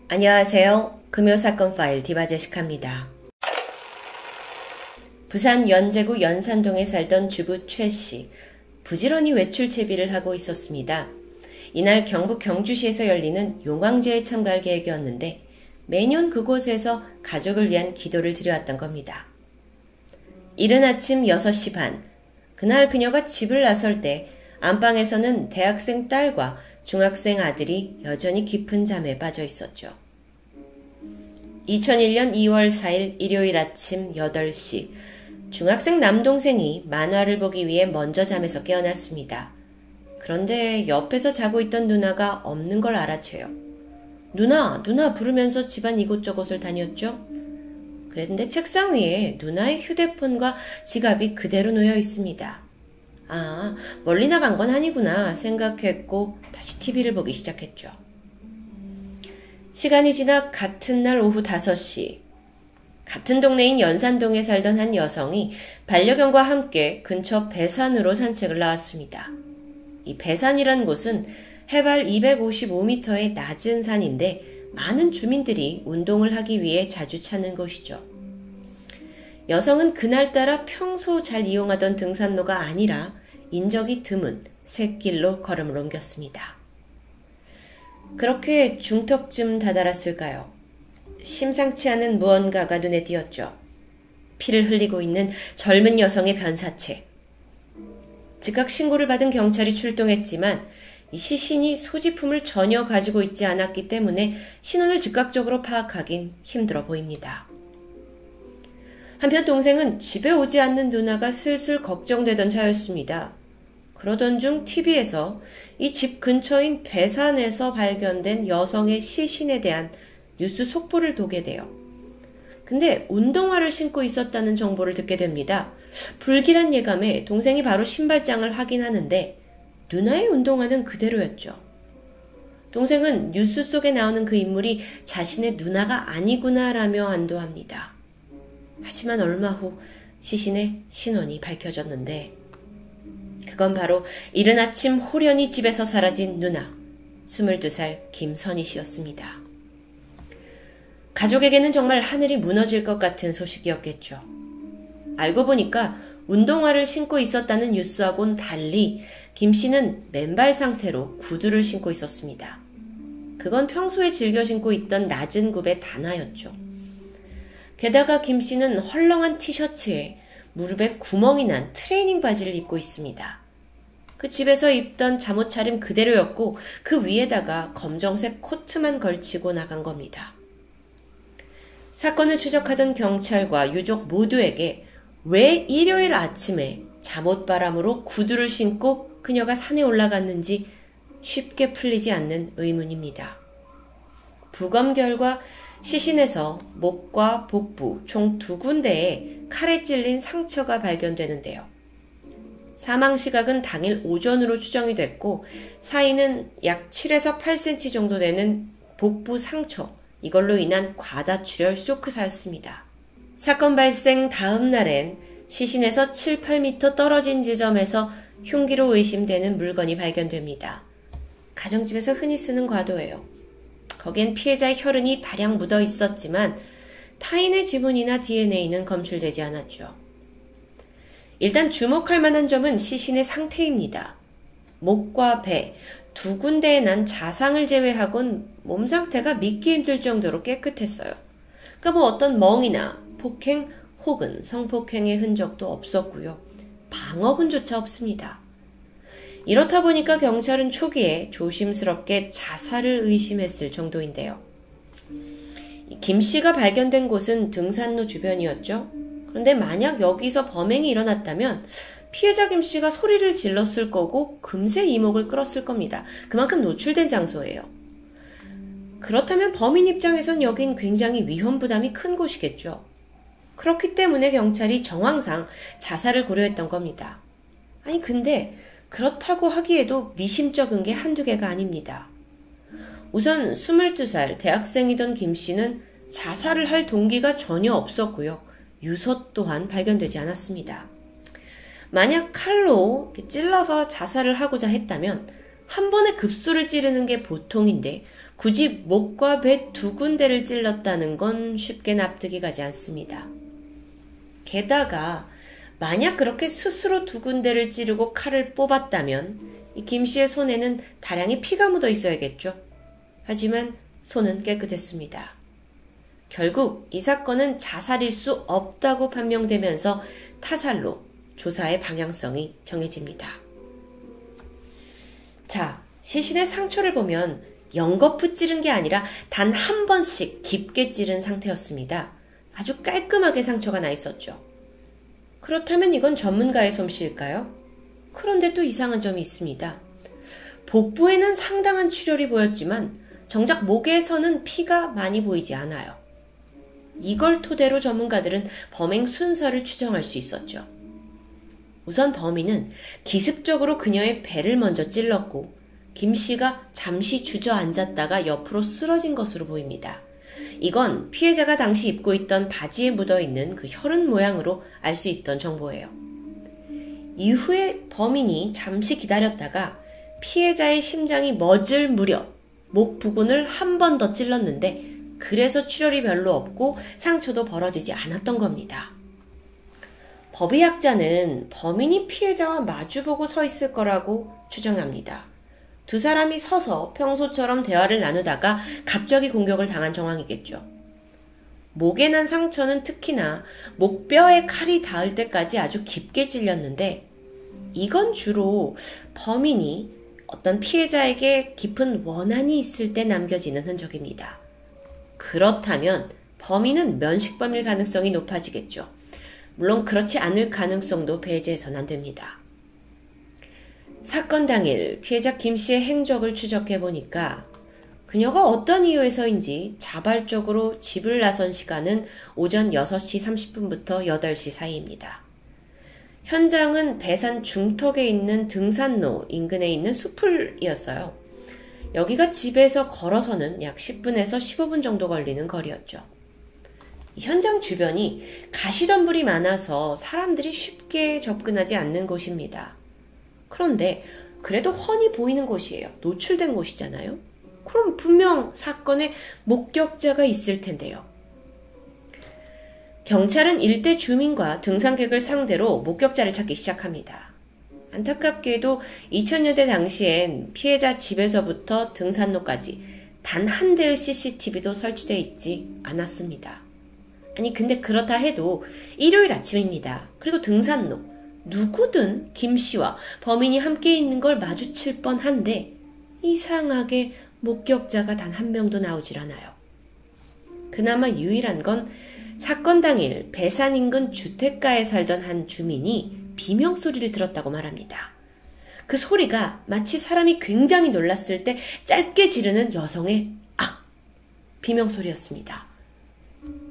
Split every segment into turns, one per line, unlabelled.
안녕하세요. 금요사건 파일 디바제시카입니다. 부산 연제구 연산동에 살던 주부 최 씨. 부지런히 외출 채비를 하고 있었습니다. 이날 경북 경주시에서 열리는 용왕제에 참가할 계획이었는데 매년 그곳에서 가족을 위한 기도를 드려왔던 겁니다. 이른 아침 6시 반, 그날 그녀가 집을 나설 때 안방에서는 대학생 딸과 중학생 아들이 여전히 깊은 잠에 빠져 있었죠. 2001년 2월 4일 일요일 아침 8시, 중학생 남동생이 만화를 보기 위해 먼저 잠에서 깨어났습니다. 그런데 옆에서 자고 있던 누나가 없는 걸 알아채요. 누나 부르면서 집안 이곳저곳을 다녔죠. 그런데 책상 위에 누나의 휴대폰과 지갑이 그대로 놓여 있습니다. 아, 멀리 나간 건 아니구나 생각했고 다시 TV를 보기 시작했죠. 시간이 지나 같은 날 오후 5시, 같은 동네인 연산동에 살던 한 여성이 반려견과 함께 근처 배산으로 산책을 나왔습니다. 이 배산이란 곳은 해발 255m의 낮은 산인데 많은 주민들이 운동을 하기 위해 자주 찾는 곳이죠. 여성은 그날따라 평소 잘 이용하던 등산로가 아니라 인적이 드문 샛길로 걸음을 옮겼습니다. 그렇게 중턱쯤 다다랐을까요? 심상치 않은 무언가가 눈에 띄었죠. 피를 흘리고 있는 젊은 여성의 변사체. 즉각 신고를 받은 경찰이 출동했지만 이 시신이 소지품을 전혀 가지고 있지 않았기 때문에 신원을 즉각적으로 파악하긴 힘들어 보입니다. 한편 동생은 집에 오지 않는 누나가 슬슬 걱정되던 차였습니다. 그러던 중 TV에서 이 집 근처인 배산에서 발견된 여성의 시신에 대한 뉴스 속보를 보게 돼요. 근데 운동화를 신고 있었다는 정보를 듣게 됩니다. 불길한 예감에 동생이 바로 신발장을 확인하는데 누나의 운동화는 그대로였죠. 동생은 뉴스 속에 나오는 그 인물이 자신의 누나가 아니구나라며 안도합니다. 하지만 얼마 후 시신의 신원이 밝혀졌는데 그건 바로 이른 아침 호련히 집에서 사라진 누나, 22살 김선희 씨였습니다. 가족에게는 정말 하늘이 무너질 것 같은 소식이었겠죠. 알고 보니까 운동화를 신고 있었다는 뉴스하고는 달리 김 씨는 맨발 상태로 구두를 신고 있었습니다. 그건 평소에 즐겨 신고 있던 낮은 굽의 단화였죠. 게다가 김 씨는 헐렁한 티셔츠에 무릎에 구멍이 난 트레이닝 바지를 입고 있습니다. 그 집에서 입던 잠옷 차림 그대로였고 그 위에다가 검정색 코트만 걸치고 나간 겁니다. 사건을 추적하던 경찰과 유족 모두에게 왜 일요일 아침에 잠옷바람으로 구두를 신고 그녀가 산에 올라갔는지 쉽게 풀리지 않는 의문입니다. 부검 결과 시신에서 목과 복부 총 2군데에 칼에 찔린 상처가 발견되는데요. 사망 시각은 당일 오전으로 추정이 됐고 사인은 약 7에서 8cm 정도 되는 복부 상처, 이걸로 인한 과다출혈 쇼크사였습니다. 사건 발생 다음 날엔 시신에서 7, 8m 떨어진 지점에서 흉기로 의심되는 물건이 발견됩니다. 가정집에서 흔히 쓰는 과도예요. 거기엔 피해자의 혈흔이 다량 묻어 있었지만 타인의 지문이나 DNA는 검출되지 않았죠. 일단 주목할 만한 점은 시신의 상태입니다. 목과 배, 2군데에 난 자상을 제외하곤 몸 상태가 믿기 힘들 정도로 깨끗했어요. 그러니까 어떤 멍이나 폭행 혹은 성폭행의 흔적도 없었고요. 방어근조차 없습니다. 이렇다 보니까 경찰은 초기에 조심스럽게 자살을 의심했을 정도인데요. 김 씨가 발견된 곳은 등산로 주변이었죠. 그런데 만약 여기서 범행이 일어났다면 피해자 김 씨가 소리를 질렀을 거고 금세 이목을 끌었을 겁니다. 그만큼 노출된 장소예요. 그렇다면 범인 입장에선 여긴 굉장히 위험 부담이 큰 곳이겠죠. 그렇기 때문에 경찰이 정황상 자살을 고려했던 겁니다. 아니 근데 그렇다고 하기에도 미심쩍은 게 한두 개가 아닙니다. 우선 22살 대학생이던 김 씨는 자살을 할 동기가 전혀 없었고요. 유서 또한 발견되지 않았습니다. 만약 칼로 찔러서 자살을 하고자 했다면 한 번에 급소를 찌르는 게 보통인데 굳이 목과 배 두 군데를 찔렀다는 건 쉽게 납득이 가지 않습니다. 게다가 만약 그렇게 스스로 두 군데를 찌르고 칼을 뽑았다면 이 김씨의 손에는 다량의 피가 묻어 있어야겠죠. 하지만 손은 깨끗했습니다. 결국 이 사건은 자살일 수 없다고 판명되면서 타살로 조사의 방향성이 정해집니다. 자, 시신의 상처를 보면 연거푸 찌른 게 아니라 단 한 번씩 깊게 찌른 상태였습니다. 아주 깔끔하게 상처가 나 있었죠. 그렇다면 이건 전문가의 솜씨일까요? 그런데 또 이상한 점이 있습니다. 복부에는 상당한 출혈이 보였지만 정작 목에서는 피가 많이 보이지 않아요. 이걸 토대로 전문가들은 범행 순서를 추정할 수 있었죠. 우선 범인은 기습적으로 그녀의 배를 먼저 찔렀고 김 씨가 잠시 주저앉았다가 옆으로 쓰러진 것으로 보입니다. 이건 피해자가 당시 입고 있던 바지에 묻어있는 그 혈흔 모양으로 알 수 있던 정보예요. 이후에 범인이 잠시 기다렸다가 피해자의 심장이 멎을 무렵 목 부근을 한 번 더 찔렀는데 그래서 출혈이 별로 없고 상처도 벌어지지 않았던 겁니다. 법의학자는 범인이 피해자와 마주보고 서 있을 거라고 추정합니다. 두 사람이 서서 평소처럼 대화를 나누다가 갑자기 공격을 당한 정황이겠죠. 목에 난 상처는 특히나 목뼈에 칼이 닿을 때까지 아주 깊게 찔렸는데 이건 주로 범인이 어떤 피해자에게 깊은 원한이 있을 때 남겨지는 흔적입니다. 그렇다면 범인은 면식범일 가능성이 높아지겠죠. 물론 그렇지 않을 가능성도 배제해서는 안 됩니다. 사건 당일 피해자 김 씨의 행적을 추적해 보니까 그녀가 어떤 이유에서인지 자발적으로 집을 나선 시간은 오전 6시 30분부터 8시 사이입니다. 현장은 배산 중턱에 있는 등산로 인근에 있는 숲풀이었어요. 여기가 집에서 걸어서는 약 10분에서 15분 정도 걸리는 거리였죠. 현장 주변이 가시덤불이 많아서 사람들이 쉽게 접근하지 않는 곳입니다. 그런데 그래도 훤히 보이는 곳이에요. 노출된 곳이잖아요. 그럼 분명 사건의 목격자가 있을 텐데요. 경찰은 일대 주민과 등산객을 상대로 목격자를 찾기 시작합니다. 안타깝게도 2000년대 당시엔 피해자 집에서부터 등산로까지 단 한 대의 CCTV도 설치되어 있지 않았습니다. 아니 근데 그렇다 해도 일요일 아침입니다. 그리고 등산로 누구든 김 씨와 범인이 함께 있는 걸 마주칠 뻔한데 이상하게 목격자가 단 한 명도 나오질 않아요. 그나마 유일한 건 사건 당일 배산 인근 주택가에 살던 한 주민이 비명소리를 들었다고 말합니다. 그 소리가 마치 사람이 굉장히 놀랐을 때 짧게 지르는 여성의 악! 비명소리였습니다.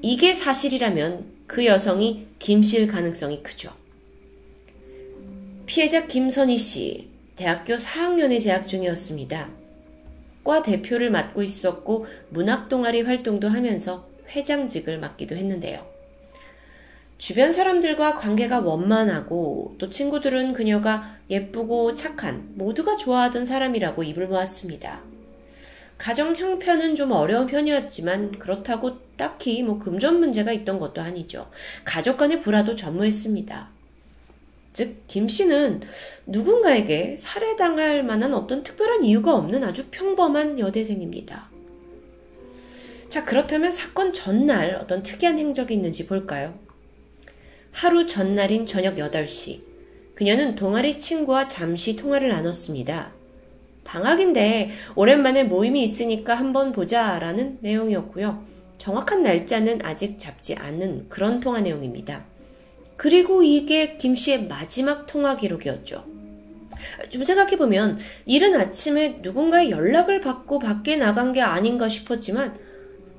이게 사실이라면 그 여성이 김 씨일 가능성이 크죠. 피해자 김선희 씨, 대학교 4학년에 재학 중이었습니다. 과 대표를 맡고 있었고 문학 동아리 활동도 하면서 회장직을 맡기도 했는데요. 주변 사람들과 관계가 원만하고 또 친구들은 그녀가 예쁘고 착한 모두가 좋아하던 사람이라고 입을 모았습니다. 가정 형편은 좀 어려운 편이었지만 그렇다고 딱히 금전 문제가 있던 것도 아니죠. 가족 간의 불화도 전무했습니다. 즉 김 씨는 누군가에게 살해당할 만한 어떤 특별한 이유가 없는 아주 평범한 여대생입니다. 자, 그렇다면 사건 전날 어떤 특이한 행적이 있는지 볼까요? 하루 전날인 저녁 8시, 그녀는 동아리 친구와 잠시 통화를 나눴습니다. 방학인데 오랜만에 모임이 있으니까 한번 보자 라는 내용이었고요. 정확한 날짜는 아직 잡지 않은 그런 통화 내용입니다. 그리고 이게 김 씨의 마지막 통화 기록이었죠. 좀 생각해보면 이른 아침에 누군가의 연락을 받고 밖에 나간 게 아닌가 싶었지만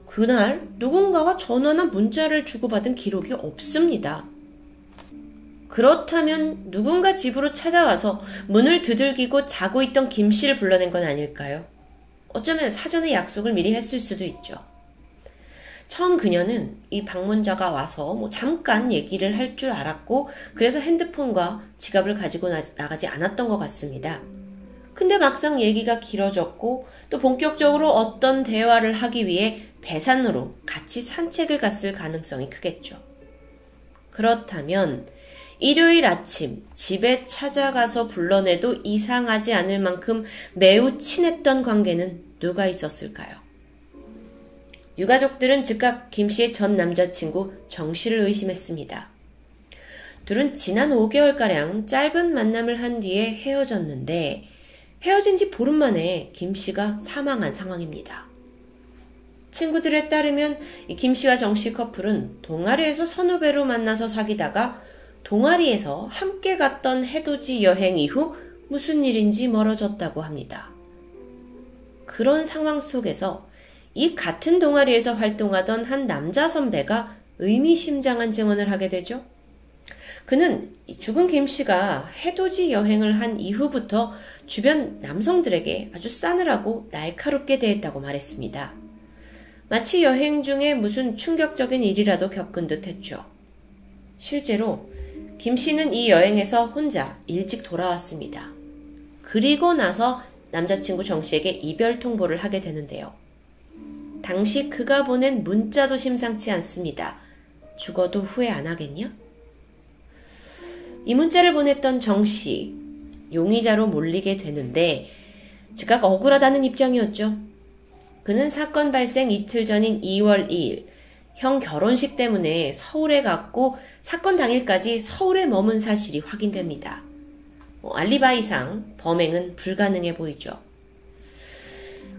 그날 누군가와 전화나 문자를 주고받은 기록이 없습니다. 그렇다면 누군가 집으로 찾아와서 문을 두들기고 자고 있던 김 씨를 불러낸 건 아닐까요? 어쩌면 사전에 약속을 미리 했을 수도 있죠. 처음 그녀는 이 방문자가 와서 잠깐 얘기를 할 줄 알았고 그래서 핸드폰과 지갑을 가지고 나가지 않았던 것 같습니다. 근데 막상 얘기가 길어졌고 또 본격적으로 어떤 대화를 하기 위해 배산으로 같이 산책을 갔을 가능성이 크겠죠. 그렇다면 일요일 아침 집에 찾아가서 불러내도 이상하지 않을 만큼 매우 친했던 관계는 누가 있었을까요? 유가족들은 즉각 김 씨의 전 남자친구 정 씨를 의심했습니다. 둘은 지난 5개월가량 짧은 만남을 한 뒤에 헤어졌는데 헤어진 지 보름 만에 김 씨가 사망한 상황입니다. 친구들에 따르면 김 씨와 정 씨 커플은 동아리에서 선후배로 만나서 사귀다가 동아리에서 함께 갔던 해돋이 여행 이후 무슨 일인지 멀어졌다고 합니다. 그런 상황 속에서 이 같은 동아리에서 활동하던 한 남자 선배가 의미심장한 증언을 하게 되죠. 그는 죽은 김 씨가 해돋이 여행을 한 이후부터 주변 남성들에게 아주 싸늘하고 날카롭게 대했다고 말했습니다. 마치 여행 중에 무슨 충격적인 일이라도 겪은 듯 했죠. 실제로 김 씨는 이 여행에서 혼자 일찍 돌아왔습니다. 그리고 나서 남자친구 정 씨에게 이별 통보를 하게 되는데요. 당시 그가 보낸 문자도 심상치 않습니다. 죽어도 후회 안 하겠냐? 이 문자를 보냈던 정 씨, 용의자로 몰리게 되는데 즉각 억울하다는 입장이었죠. 그는 사건 발생 이틀 전인 2월 2일 형 결혼식 때문에 서울에 갔고 사건 당일까지 서울에 머문 사실이 확인됩니다. 알리바이상 범행은 불가능해 보이죠.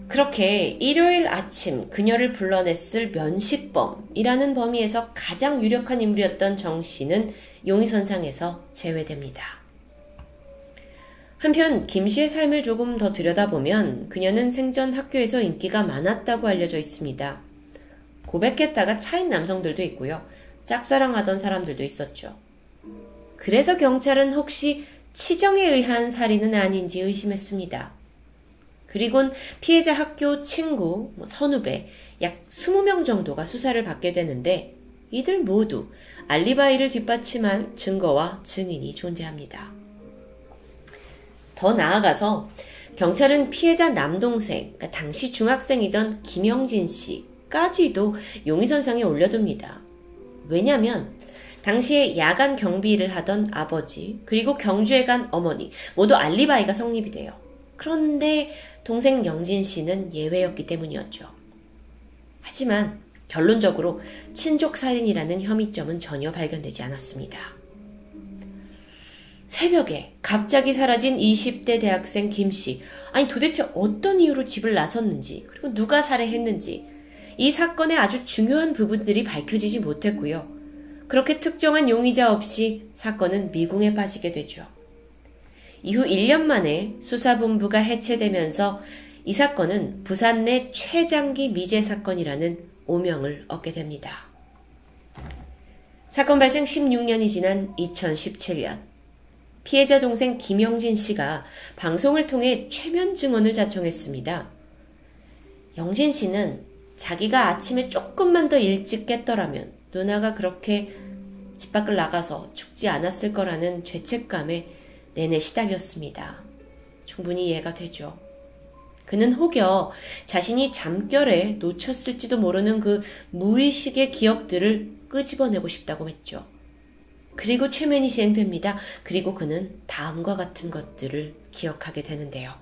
그렇게 일요일 아침 그녀를 불러냈을 면식범이라는 범위에서 가장 유력한 인물이었던 정 씨는 용의선상에서 제외됩니다. 한편 김 씨의 삶을 조금 더 들여다보면 그녀는 생전 학교에서 인기가 많았다고 알려져 있습니다. 고백했다가 차인 남성들도 있고요. 짝사랑하던 사람들도 있었죠. 그래서 경찰은 혹시 치정에 의한 살인은 아닌지 의심했습니다. 그리곤 피해자 학교 친구, 선후배 약 20명 정도가 수사를 받게 되는데 이들 모두 알리바이를 뒷받침할 증거와 증인이 존재합니다. 더 나아가서 경찰은 피해자 남동생, 그러니까 당시 중학생이던 김영진 씨까지도 용의선상에 올려둡니다. 왜냐하면 당시에 야간 경비 일을 하던 아버지 그리고 경주에 간 어머니 모두 알리바이가 성립이 돼요. 그런데 동생 영진 씨는 예외였기 때문이었죠. 하지만 결론적으로 친족살인이라는 혐의점은 전혀 발견되지 않았습니다. 새벽에 갑자기 사라진 20대 대학생 김 씨. 아니 도대체 어떤 이유로 집을 나섰는지 그리고 누가 살해했는지 이 사건의 아주 중요한 부분들이 밝혀지지 못했고요. 그렇게 특정한 용의자 없이 사건은 미궁에 빠지게 되죠. 이후 1년 만에 수사본부가 해체되면서 이 사건은 부산 내 최장기 미제 사건이라는 오명을 얻게 됩니다. 사건 발생 16년이 지난 2017년 피해자 동생 김영진 씨가 방송을 통해 최면 증언을 자청했습니다. 영진 씨는 자기가 아침에 조금만 더 일찍 깼더라면 누나가 그렇게 집 밖을 나가서 죽지 않았을 거라는 죄책감에 내내 시달렸습니다. 충분히 이해가 되죠. 그는 혹여 자신이 잠결에 놓쳤을지도 모르는 그 무의식의 기억들을 끄집어내고 싶다고 했죠. 그리고 최면이 시행됩니다. 그리고 그는 다음과 같은 것들을 기억하게 되는데요.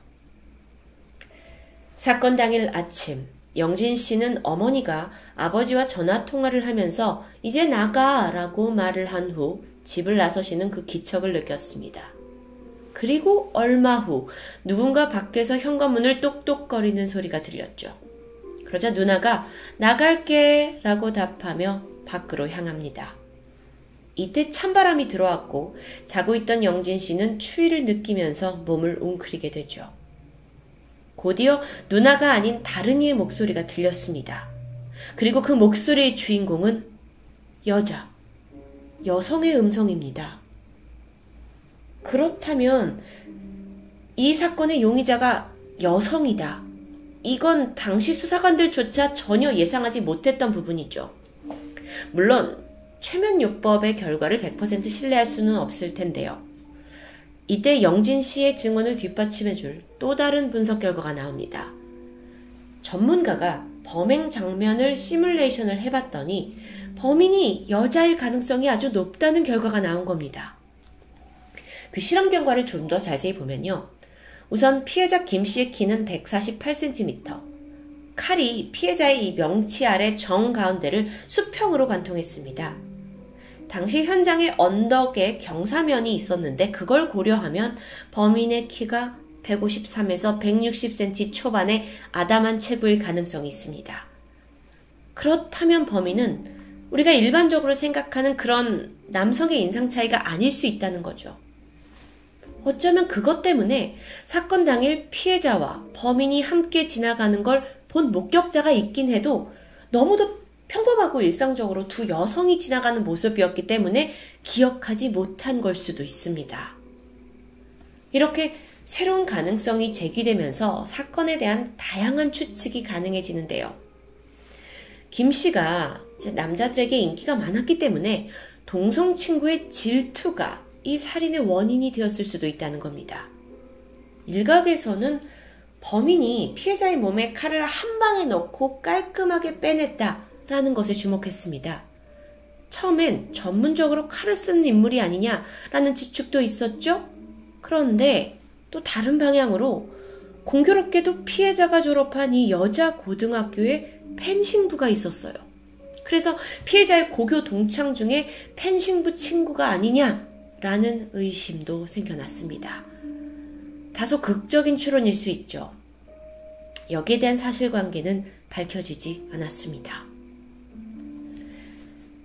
사건 당일 아침, 영진 씨는 어머니가 아버지와 전화통화를 하면서 이제 나가라고 말을 한 후 집을 나서시는 그 기척을 느꼈습니다. 그리고 얼마 후 누군가 밖에서 현관문을 똑똑거리는 소리가 들렸죠. 그러자 누나가 나갈게 라고 답하며 밖으로 향합니다. 이때 찬바람이 들어왔고 자고 있던 영진 씨는 추위를 느끼면서 몸을 웅크리게 되죠. 곧이어 누나가 아닌 다른 이의 목소리가 들렸습니다. 그리고 그 목소리의 주인공은 여성의 음성입니다. 그렇다면 이 사건의 용의자가 여성이다. 이건 당시 수사관들조차 전혀 예상하지 못했던 부분이죠. 물론 최면요법의 결과를 100% 신뢰할 수는 없을 텐데요. 이때 영진 씨의 증언을 뒷받침해줄 또 다른 분석 결과가 나옵니다. 전문가가 범행 장면을 시뮬레이션을 해봤더니 범인이 여자일 가능성이 아주 높다는 결과가 나온 겁니다. 그 실험 결과를 좀 더 자세히 보면요. 우선 피해자 김 씨의 키는 148cm, 칼이 피해자의 이 명치 아래 정가운데를 수평으로 관통했습니다. 당시 현장에 언덕에 경사면이 있었는데 그걸 고려하면 범인의 키가 153에서 160cm 초반의 아담한 체구일 가능성이 있습니다. 그렇다면 범인은 우리가 일반적으로 생각하는 그런 남성의 인상 차이가 아닐 수 있다는 거죠. 어쩌면 그것 때문에 사건 당일 피해자와 범인이 함께 지나가는 걸 본 목격자가 있긴 해도 너무도 평범하고 일상적으로 두 여성이 지나가는 모습이었기 때문에 기억하지 못한 걸 수도 있습니다. 이렇게 새로운 가능성이 제기되면서 사건에 대한 다양한 추측이 가능해지는데요. 김 씨가 남자들에게 인기가 많았기 때문에 동성 친구의 질투가 이 살인의 원인이 되었을 수도 있다는 겁니다. 일각에서는 범인이 피해자의 몸에 칼을 한 방에 넣고 깔끔하게 빼냈다라는 것에 주목했습니다. 처음엔 전문적으로 칼을 쓰는 인물이 아니냐라는 지축도 있었죠. 그런데 또 다른 방향으로 공교롭게도 피해자가 졸업한 이 여자 고등학교에 펜싱부가 있었어요. 그래서 피해자의 고교 동창 중에 펜싱부 친구가 아니냐라는 의심도 생겨났습니다. 다소 극적인 추론일 수 있죠. 여기에 대한 사실관계는 밝혀지지 않았습니다.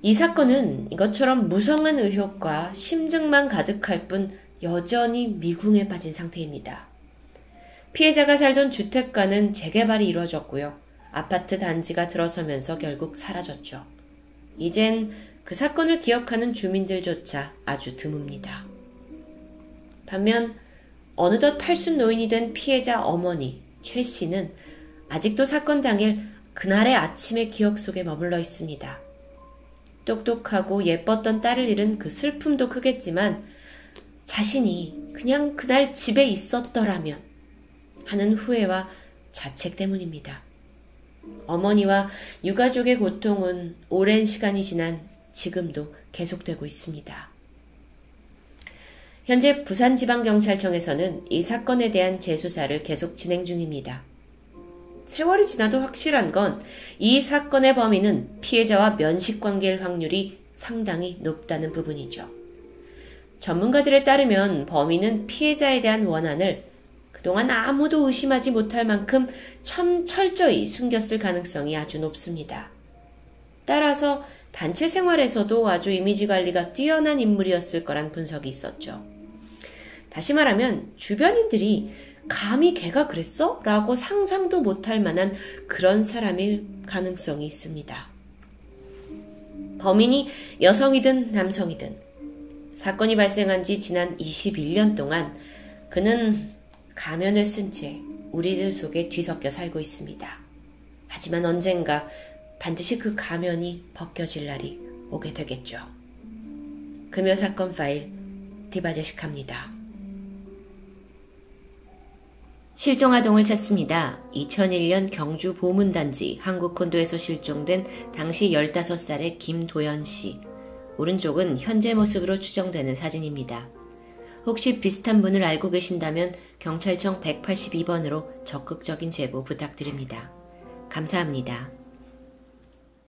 이 사건은 이것처럼 무성한 의혹과 심증만 가득할 뿐 여전히 미궁에 빠진 상태입니다. 피해자가 살던 주택가는 재개발이 이루어졌고요. 아파트 단지가 들어서면서 결국 사라졌죠. 이젠 그 사건을 기억하는 주민들조차 아주 드뭅니다. 반면 어느덧 팔순 노인이 된 피해자 어머니 최 씨는 아직도 사건 당일 그날의 아침의 기억 속에 머물러 있습니다. 똑똑하고 예뻤던 딸을 잃은 그 슬픔도 크겠지만 자신이 그냥 그날 집에 있었더라면 하는 후회와 자책 때문입니다. 어머니와 유가족의 고통은 오랜 시간이 지난 지금도 계속되고 있습니다. 현재 부산지방경찰청에서는 이 사건에 대한 재수사를 계속 진행 중입니다. 세월이 지나도 확실한 건 이 사건의 범인은 피해자와 면식관계일 확률이 상당히 높다는 부분이죠. 전문가들에 따르면 범인은 피해자에 대한 원한을 그동안 아무도 의심하지 못할 만큼 철저히 숨겼을 가능성이 아주 높습니다. 따라서 단체 생활에서도 아주 이미지 관리가 뛰어난 인물이었을 거란 분석이 있었죠. 다시 말하면 주변인들이 감히 걔가 그랬어? 라고 상상도 못할 만한 그런 사람일 가능성이 있습니다. 범인이 여성이든 남성이든 사건이 발생한 지 지난 21년 동안 그는 가면을 쓴 채 우리들 속에 뒤섞여 살고 있습니다. 하지만 언젠가 반드시 그 가면이 벗겨질 날이 오게 되겠죠. 금요사건 파일 디바제식합니다. 실종 아동을 찾습니다. 2001년 경주 보문단지 한국콘도에서 실종된 당시 15살의 김도연 씨. 오른쪽은 현재 모습으로 추정되는 사진입니다. 혹시 비슷한 분을 알고 계신다면 경찰청 182번으로 적극적인 제보 부탁드립니다. 감사합니다.